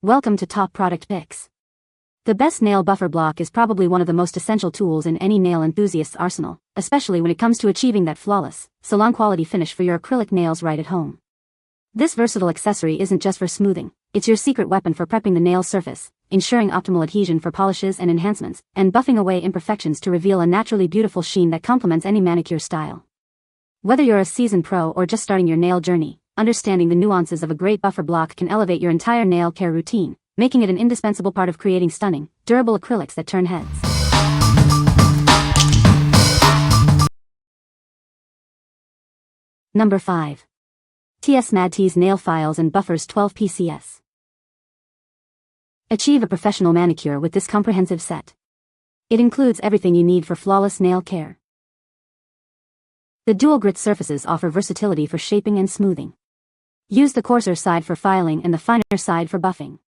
Welcome to Top Product Picks. The best nail buffer block is probably one of the most essential tools in any nail enthusiast's arsenal, especially when it comes to achieving that flawless, salon-quality finish for your acrylic nails right at home. This versatile accessory isn't just for smoothing, it's your secret weapon for prepping the nail surface, ensuring optimal adhesion for polishes and enhancements, and buffing away imperfections to reveal a naturally beautiful sheen that complements any manicure style. Whether you're a seasoned pro or just starting your nail journey, understanding the nuances of a great buffer block can elevate your entire nail care routine, making it an indispensable part of creating stunning, durable acrylics that turn heads. Number 5. TsMADDTs Nail Files and Buffers 12 PCS. Achieve a professional manicure with this comprehensive set. It includes everything you need for flawless nail care. The dual grit surfaces offer versatility for shaping and smoothing. Use the coarser side for filing and the finer side for buffing.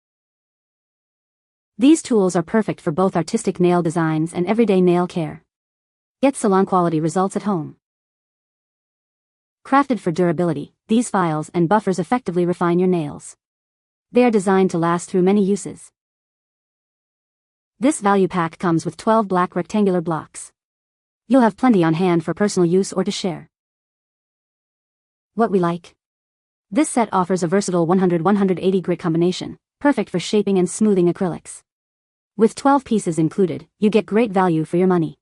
These tools are perfect for both artistic nail designs and everyday nail care. Get salon-quality results at home. Crafted for durability, these files and buffers effectively refine your nails. They are designed to last through many uses. This value pack comes with 12 black rectangular blocks. You'll have plenty on hand for personal use or to share. What we like. This set offers a versatile 100-180 grit combination, perfect for shaping and smoothing acrylics. With 12 pieces included, you get great value for your money.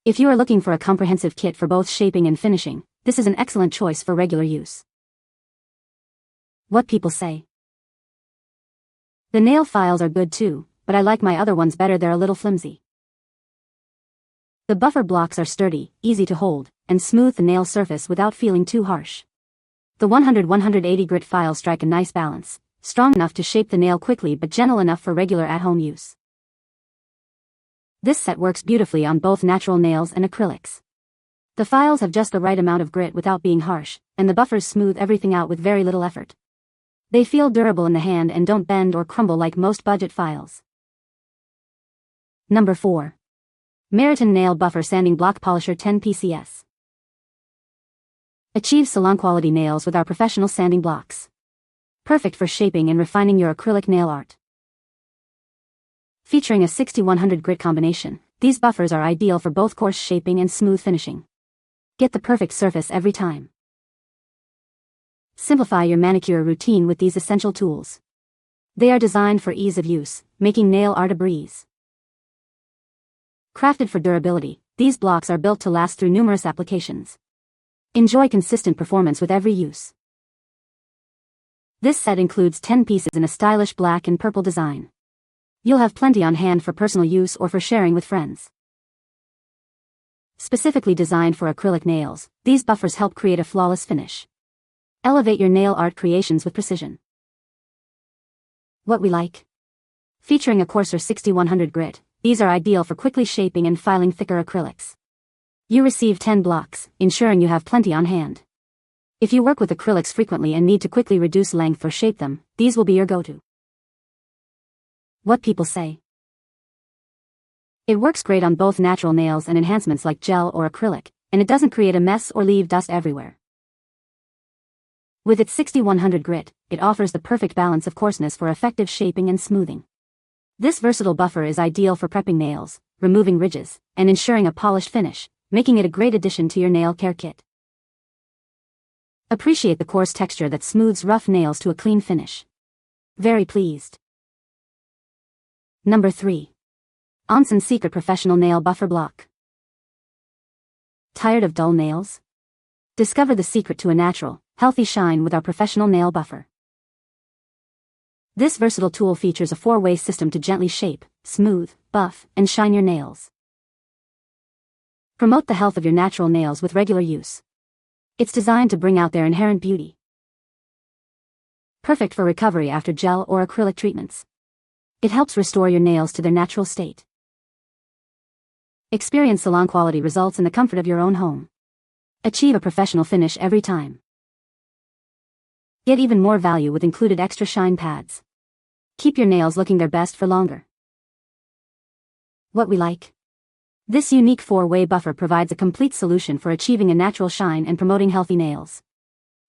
If you are looking for a comprehensive kit for both shaping and finishing, this is an excellent choice for regular use. What people say. The nail files are good too, but I like my other ones better, they're a little flimsy. The buffer blocks are sturdy, easy to hold, and smooth the nail surface without feeling too harsh. The 100-180 grit files strike a nice balance, strong enough to shape the nail quickly but gentle enough for regular at-home use. This set works beautifully on both natural nails and acrylics. The files have just the right amount of grit without being harsh, and the buffers smooth everything out with very little effort. They feel durable in the hand and don't bend or crumble like most budget files. Number 4. Maryton Nail Buffer Sanding Block Polisher 10 PCS. Achieve salon-quality nails with our professional sanding blocks. Perfect for shaping and refining your acrylic nail art. Featuring a 60-100 grit combination, these buffers are ideal for both coarse shaping and smooth finishing. Get the perfect surface every time. Simplify your manicure routine with these essential tools. They are designed for ease of use, making nail art a breeze. Crafted for durability, these blocks are built to last through numerous applications. Enjoy consistent performance with every use. This set includes 10 pieces in a stylish black and purple design. You'll have plenty on hand for personal use or for sharing with friends. Specifically designed for acrylic nails, these buffers help create a flawless finish. Elevate your nail art creations with precision. What we like. Featuring a coarser 60-100 grit, these are ideal for quickly shaping and filing thicker acrylics. You receive 10 blocks, ensuring you have plenty on hand. If you work with acrylics frequently and need to quickly reduce length or shape them, these will be your go-to. What people say. It works great on both natural nails and enhancements like gel or acrylic, and it doesn't create a mess or leave dust everywhere. With its 60-100 grit, it offers the perfect balance of coarseness for effective shaping and smoothing. This versatile buffer is ideal for prepping nails, removing ridges, and ensuring a polished finish, making it a great addition to your nail care kit. Appreciate the coarse texture that smooths rough nails to a clean finish. Very pleased. Number 3. Onsen Secret Professional Nail Buffer Block. Tired of dull nails? Discover the secret to a natural, healthy shine with our professional nail buffer. This versatile tool features a 4-way system to gently shape, smooth, buff, and shine your nails. Promote the health of your natural nails with regular use. It's designed to bring out their inherent beauty. Perfect for recovery after gel or acrylic treatments. It helps restore your nails to their natural state. Experience salon-quality results in the comfort of your own home. Achieve a professional finish every time. Get even more value with included extra shine pads. Keep your nails looking their best for longer. What we like. This unique 4-way buffer provides a complete solution for achieving a natural shine and promoting healthy nails.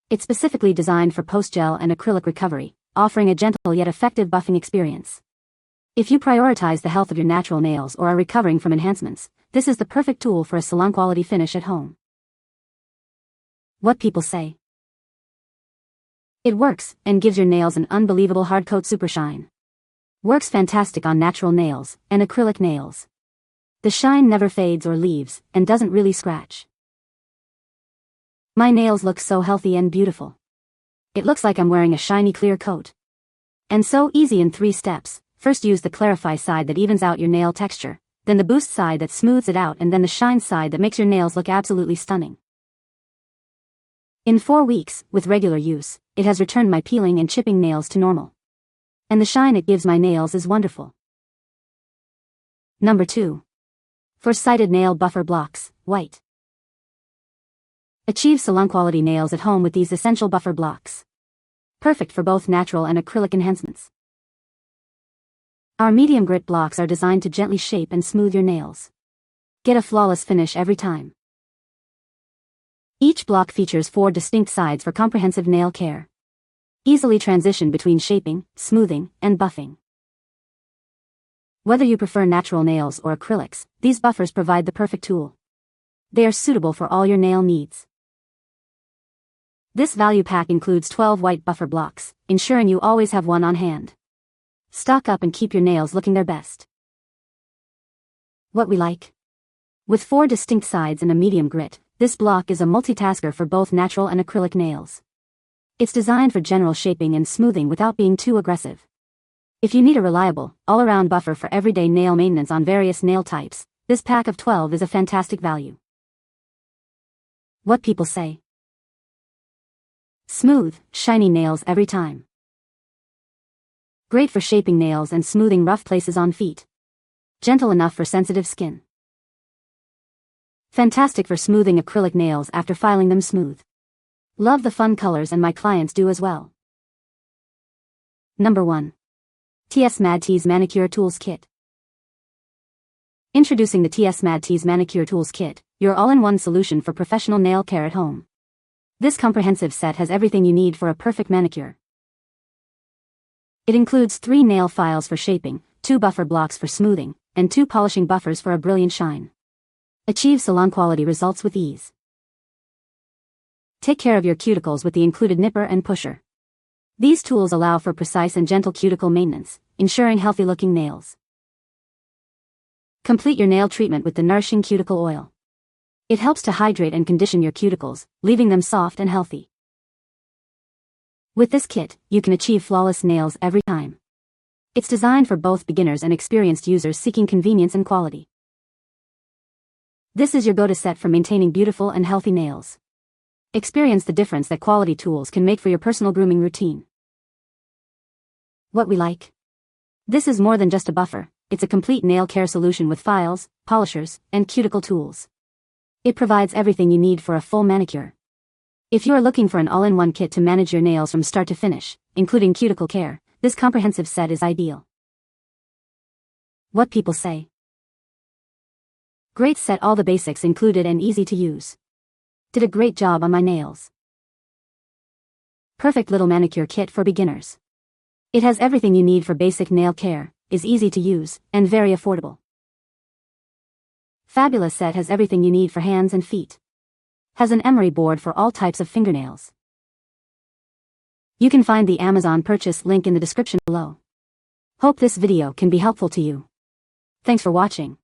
It's specifically designed for post-gel and acrylic recovery, offering a gentle yet effective buffing experience. If you prioritize the health of your natural nails or are recovering from enhancements, this is the perfect tool for a salon-quality finish at home. What people say. It works, and gives your nails an unbelievable hardcoat super shine. Works fantastic on natural nails and acrylic nails. The shine never fades or leaves, and doesn't really scratch. My nails look so healthy and beautiful. It looks like I'm wearing a shiny clear coat. And so easy in 3 steps. First, use the clarify side that evens out your nail texture, then the boost side that smooths it out, and then the shine side that makes your nails look absolutely stunning. In 4 weeks, with regular use, it has returned my peeling and chipping nails to normal. And the shine it gives my nails is wonderful. Number 2. Four-sided nail buffer blocks, white. Achieve salon-quality nails at home with these essential buffer blocks. Perfect for both natural and acrylic enhancements. Our medium grit blocks are designed to gently shape and smooth your nails. Get a flawless finish every time. Each block features 4 distinct sides for comprehensive nail care. Easily transition between shaping, smoothing, and buffing. Whether you prefer natural nails or acrylics, these buffers provide the perfect tool. They are suitable for all your nail needs. This value pack includes 12 white buffer blocks, ensuring you always have one on hand. Stock up and keep your nails looking their best. What we like. With 4 distinct sides and a medium grit, this block is a multitasker for both natural and acrylic nails. It's designed for general shaping and smoothing without being too aggressive. If you need a reliable, all-around buffer for everyday nail maintenance on various nail types, this pack of 12 is a fantastic value. What people say. Smooth, shiny nails every time. Great for shaping nails and smoothing rough places on feet. Gentle enough for sensitive skin. Fantastic for smoothing acrylic nails after filing them smooth. Love the fun colors, and my clients do as well. Number 1. TsMADDTs Manicure Tools Kit. Introducing the TsMADDTs Manicure Tools Kit, your all-in-one solution for professional nail care at home. This comprehensive set has everything you need for a perfect manicure. It includes 3 nail files for shaping, 2 buffer blocks for smoothing, and 2 polishing buffers for a brilliant shine. Achieve salon-quality results with ease. Take care of your cuticles with the included nipper and pusher. These tools allow for precise and gentle cuticle maintenance, ensuring healthy-looking nails. Complete your nail treatment with the nourishing cuticle oil. It helps to hydrate and condition your cuticles, leaving them soft and healthy. With this kit, you can achieve flawless nails every time. It's designed for both beginners and experienced users seeking convenience and quality. This is your go-to set for maintaining beautiful and healthy nails. Experience the difference that quality tools can make for your personal grooming routine. What we like. This is more than just a buffer, it's a complete nail care solution with files, polishers, and cuticle tools. It provides everything you need for a full manicure. If you are looking for an all-in-one kit to manage your nails from start to finish, including cuticle care, this comprehensive set is ideal. What people say. Great set, all the basics included and easy to use. Did a great job on my nails. Perfect little manicure kit for beginners. It has everything you need for basic nail care, is easy to use, and very affordable. Fabulous set has everything you need for hands and feet. Has an emery board for all types of fingernails. You can find the Amazon purchase link in the description below. Hope this video can be helpful to you. Thanks for watching.